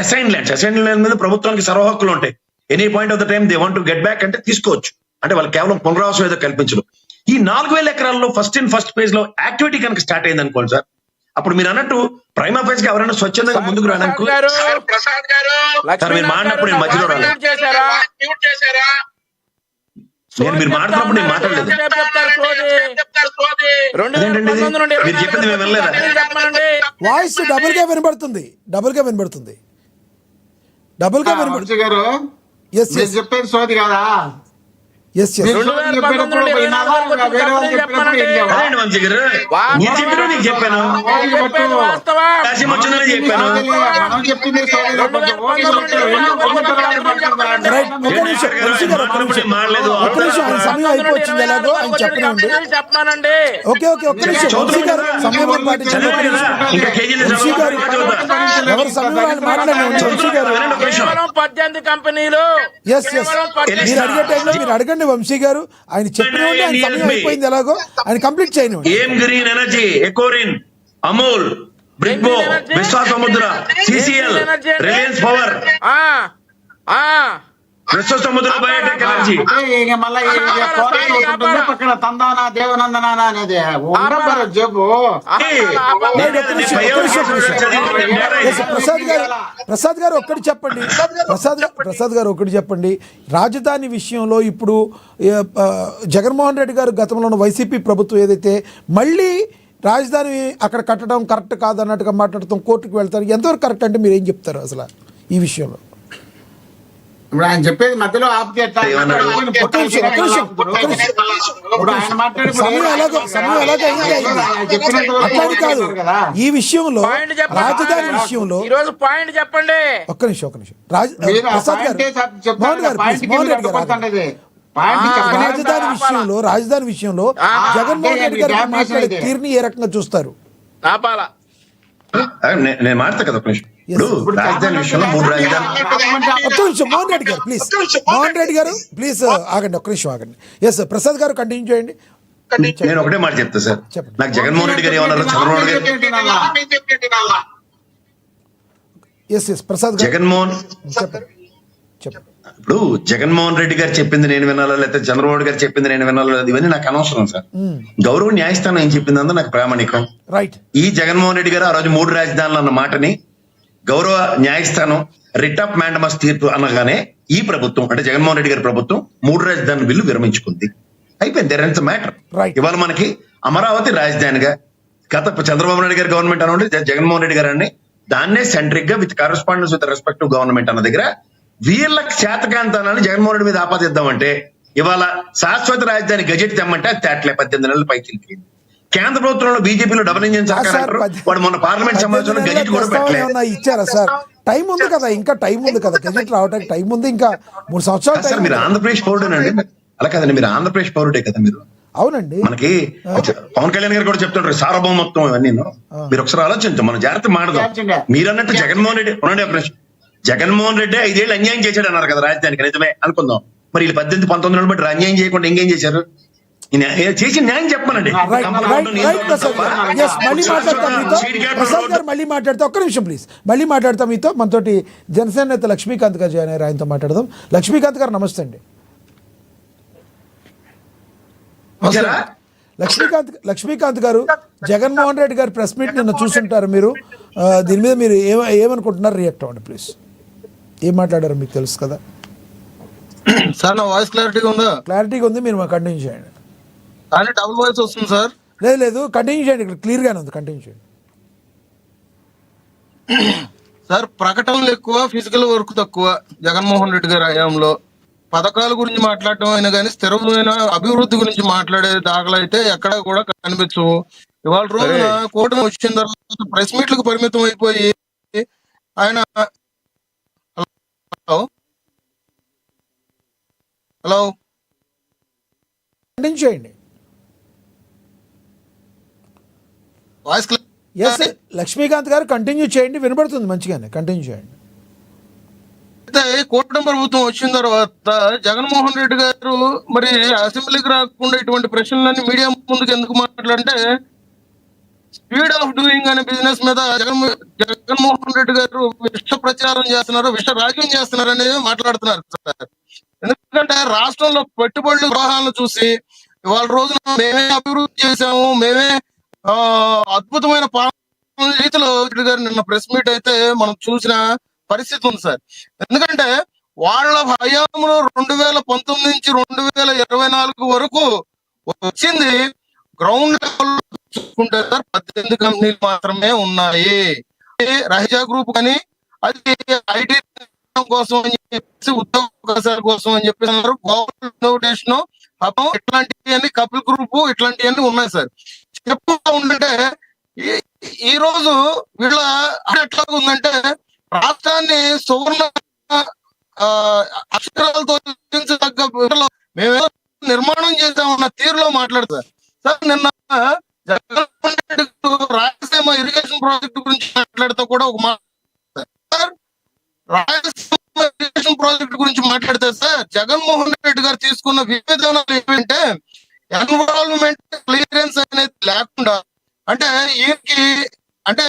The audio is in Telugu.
అసైన్ ల్యాండ్ మీద ప్రభుత్వానికి సర్వ హక్కులు ఉంటాయి. Any point of the time they want to get back అంటే తీసుకోవచ్చు. అంటే వాళ్ళు కేవలం పునరావాసం ఏదో కల్పించరు. ఈ 4000 ఎకరాల్లో ఫస్ట్ ఫేజ్ లో యాక్టివిటీ కనుక స్టార్ట్ అయింది అనుకోండి సార్, అప్పుడు మీరు అన్నట్టు ప్రైమా ఫేజ్ గా ఎవరైనా స్వచ్ఛందంగా ముందుకు రావడానికి సార్ మీరు మాడినప్పుడు నేను మధ్యలో రాలేదు. మీరు మాట్లాడినప్పుడు నేను మాట్లాడలేదు. మీరు చెప్పింది మేము వినలేదా? వాయిస్ డబుల్ గా వినబడుతుంది. చెప్పేది సోది కదా. ఎస్ ఎస్ వంశీ గారు మీరు చెప్పిన నీకు చెప్పాను, కాశీ వచ్చిందని చెప్పాను. సమయం అయిపోయింది. ఎలాగో ఆయన చెప్పనండి. ఓకే ఓకే ఒక్క నిమిషం వంశీ గారు సమయం పాటించండి. వంశీ గారు ఎవరు సమయం మాట్లాడండి. వంశీ గారు 18 కంపెనీలు. ఎస్ ఎస్ మీరు అడిగే టైంలో మీరు అడగండి వంశీ గారు. ఆయన చెప్పినోండి, ఆయన సమయం అయిపోయింది. ఎలాగో ఆయన కంప్లీట్ చేయనివ్వండి. ఏం గ్రీన్ ఎనర్జీ, ఎకోరిన్, అమూల్, బ్రిగ్బో, విశ్వాస సముద్ర, సిసిఎల్, రిలయన్స్ పవర్, విశ్వ సముద్ర బయోటెక్ ఎనర్జీ, పక్కన తందానా దేవనందనా అనేది చెప్పు. ప్రసాద్ గారు ఒక్కటి చెప్పండి. రాజధాని విషయంలో ఇప్పుడు జగన్మోహన్ రెడ్డి గారు గతంలో ఉన్న వైసీపీ ప్రభుత్వం ఏదైతే మళ్ళీ రాజధాని అక్కడ కట్టడం కరెక్ట్ కాదన్నట్టుగా మాట్లాడటం, కోర్టుకు వెళ్తారు, ఎంతవరకు కరెక్ట్ అంటే మీరు ఏం చెప్తారు అసలు ఈ విషయంలో? ఇప్పుడు ఆయన చెప్పేది మధ్యలో కాదు. ఈ విషయంలో రాజధాని విషయంలో పాయింట్ చెప్పండి. ఒక్క నిమిషం ప్రసాద్ గారు, మోహన్ రెడ్డి గారు, రాజధాని విషయంలో జగన్మోహన్ రెడ్డి గారు మాట్లాడే తీరుని ఏ రకంగా చూస్తారు? నేను మాట్లాడతా కదా. రాజధాని విషయంలో 3 రాజధాని. ఒక్క నిమిషం మోహన్ రెడ్డి గారు ప్లీజ్ ఆగండి, ఒక్క నిమిషం ఆగండి. ఎస్ ప్రసాద్ గారు కంటిన్యూ చేయండి. నేను ఒకటే మాట చెప్తా సార్. నాకు జగన్మోహన్ రెడ్డి గారు ఏమన్నారు, చంద్రబాబు గారు ప్రసాద్ జగన్మోహన్ ఇప్పుడు జగన్మోహన్ రెడ్డి గారు చెప్పింది నేను వినాలా, లేకపోతే చంద్రబాబు గారు చెప్పింది నేను వినాలా, ఇవన్నీ నాకు అనవసరం సార్. గౌరవ న్యాయస్థానం ఏం చెప్పిందంతా నాకు ప్రామాణికం. ఈ జగన్మోహన్ రెడ్డి గారు ఆ రోజు 3 రాజధానులు అన్న మాటని గౌరవ న్యాయస్థానం రిట్ ఆఫ్ మ్యాండమస్ తీర్పు అనగానే ఈ ప్రభుత్వం అంటే జగన్మోహన్ రెడ్డి గారి ప్రభుత్వం 3 రాజధానుల బిల్లు విరమించుకుంది. అయిపోయింది. There is matter. ఇవాళ మనకి అమరావతి రాజధానిగా గత చంద్రబాబు నాయుడు గారి గవర్నమెంట్ అనండి, జగన్మోహన్ రెడ్డి గారు అండి, దాన్నే సెంట్రిక్ గా with correspondence with respect to government అన్న దగ్గర వీళ్ళకి శాతకాంతాలని జగన్మోహన్ రెడ్డి మీద ఆపాదిద్దామంటే ఇవాళ శాశ్వత రాజధాని గజెట్ తెమ్మంటే అది తేట్లే 18 నెలల పైకి. కేంద్ర ప్రభుత్వంలో బీజేపీలో డబుల్ ఇంజిన్ సర్కార్ వాడు మొన్న పార్లమెంట్ సమావేశంలో గజెట్ కూడా పెట్టలేదు. ఇచ్చారా సార్? టైం ఉంది కదా, ఇంకా టైం ఉంది కదా, గజెట్ రావడానికి టైం ఉంది, ఇంకా 3 సంవత్సరాలు. సార్ మీరు ఆంధ్రప్రదేశ్ పౌరుడేనండి? అలా కదండి, మీరు ఆంధ్రప్రదేశ్ పౌరుడే కదా మీరు. అవునండి. మనకి పవన్ కళ్యాణ్ గారు కూడా చెప్తుంటారు సార్వభౌమత్వం ఇవన్నీ. మీరు ఒకసారి ఆలోచించు, మనం జాగ్రత్త మాడదాం. మీరు అన్నట్టు జగన్మోహన్ రెడ్డి జగన్మోహన్ రెడ్డి 5 ఏళ్ళు అన్యాయం చేశాడు అన్నారు కదా రాజధానికి, నిజమే అనుకుందాం. మరి వీళ్ళు 18-19 ఏళ్ళు బట్టి అన్యాయం చేయకుండా ఇంకేం చేశారు? చేసి న్యాయం చెప్పమనండి. మళ్ళీ మాట్లాడతా, ఒక్క నిమిషం ప్లీజ్, మళ్ళీ మాట్లాడతాం మీతో. మనతోటి జనసేన నేత లక్ష్మీకాంత్ గారు జాయిన్ అయ్యారు, ఆయనతో మాట్లాడదాం. లక్ష్మీకాంత్ గారు నమస్తే అండి. లక్ష్మీకాంత్ గారు, జగన్మోహన్ రెడ్డి గారు ప్రెస్ మీట్ నిన్న చూసుంటారు మీరు. దీని మీద మీరు ఏమనుకుంటున్నారు? రియాక్ట్ అవ్వండి ప్లీజ్. ఏం మాట్లాడారు మీకు తెలుసు కదా సార్? నా వాయిస్ క్లారిటీగా ఉందా? క్లారిటీగా ఉంది, మీరు మాకు కంటిన్యూ చేయండి. కానీ డబుల్ వాయిస్ వస్తుంది సార్. లేదు కంటిన్యూ చేయండి, ఇక్కడ క్లియర్ గానే ఉంది, కంటిన్యూ చేయండి. సార్ ప్రకటనలు ఎక్కువ, ఫిజికల్ వర్క్ తక్కువ. జగన్మోహన్ రెడ్డి గారి హయాంలో పథకాల గురించి మాట్లాడటం అయినా కానీ స్థిరమైన అభివృద్ధి గురించి మాట్లాడే దాఖలు అయితే ఎక్కడ కూడా కనిపించవు. ఇవాళ రోజున కూటమి వచ్చిన తర్వాత ప్రెస్ మీట్లకు పరిమితం అయిపోయి ఆయన హలో చేయండి. లక్ష్మీకాంత్ గారు కంటిన్యూ చేయండి, వినబడుతుంది మంచిగానే, కంటిన్యూ చేయండి. అయితే కూటమి ప్రభుత్వం వచ్చిన తర్వాత జగన్మోహన్ రెడ్డి గారు మరి అసెంబ్లీకి రాకుండా ఇటువంటి ప్రశ్నలన్నీ మీడియా ముందుకు ఎందుకు మాట్లాడంటే స్పీడ్ ఆఫ్ డూయింగ్ అనే బిజినెస్ మీద జగన్ జగన్మోహన్ రెడ్డి గారు విష ప్రచారం చేస్తున్నారు, విష రాజ్యం చేస్తున్నారు అనేది మాట్లాడుతున్నారు సార్. ఎందుకంటే రాష్ట్రంలో పెట్టుబడుల వ్యూహాలను చూసి ఇవాళ రోజున మేమే అభివృద్ధి చేశాము, మేమే అద్భుతమైన పాలన రీతిలో రెడ్డి గారు నిన్న ప్రెస్ మీట్ అయితే మనం చూసిన పరిస్థితి ఉంది సార్. ఎందుకంటే వాళ్ళ హయాంలో 2019 నుంచి 2024 వరకు వచ్చింది గ్రౌండ్ లెవెల్ చూసుకుంటే సార్ 18 కంపెనీలు మాత్రమే ఉన్నాయి. రహిజా గ్రూప్ కానీ అది ఐటీ కోసం అని చెప్పేసి ఉద్యోగ అవకాశాల కోసం అని చెప్పేసి ఇన్నోవేషన్ ఇట్లాంటివన్నీ కపిల్ గ్రూప్ ఇట్లాంటివన్నీ ఉన్నాయి సార్. చెప్పుకుంటా ఉంటే ఈ రోజు వీళ్ళ ఎట్లా ఉందంటే రాష్ట్రాన్ని సువర్ణ అక్షరాలతో మేమేదో నిర్మాణం చేసామన్న తీరులో మాట్లాడతారు సార్. నిన్న జగన్మోహన్ రెడ్డి రాయలసీమ ఇరిగేషన్ ప్రాజెక్టు గురించి మాట్లాడితే కూడా ఒక మాట సార్, రాయలసీమ ఇరిగేషన్ ప్రాజెక్టు గురించి మాట్లాడితే సార్ జగన్మోహన్ రెడ్డి గారు తీసుకున్న విధానాలు ఏమంటే ఎన్విరాన్మెంట్ క్లియరెన్స్ అనేది లేకుండా అంటే ఈయనకి అంటే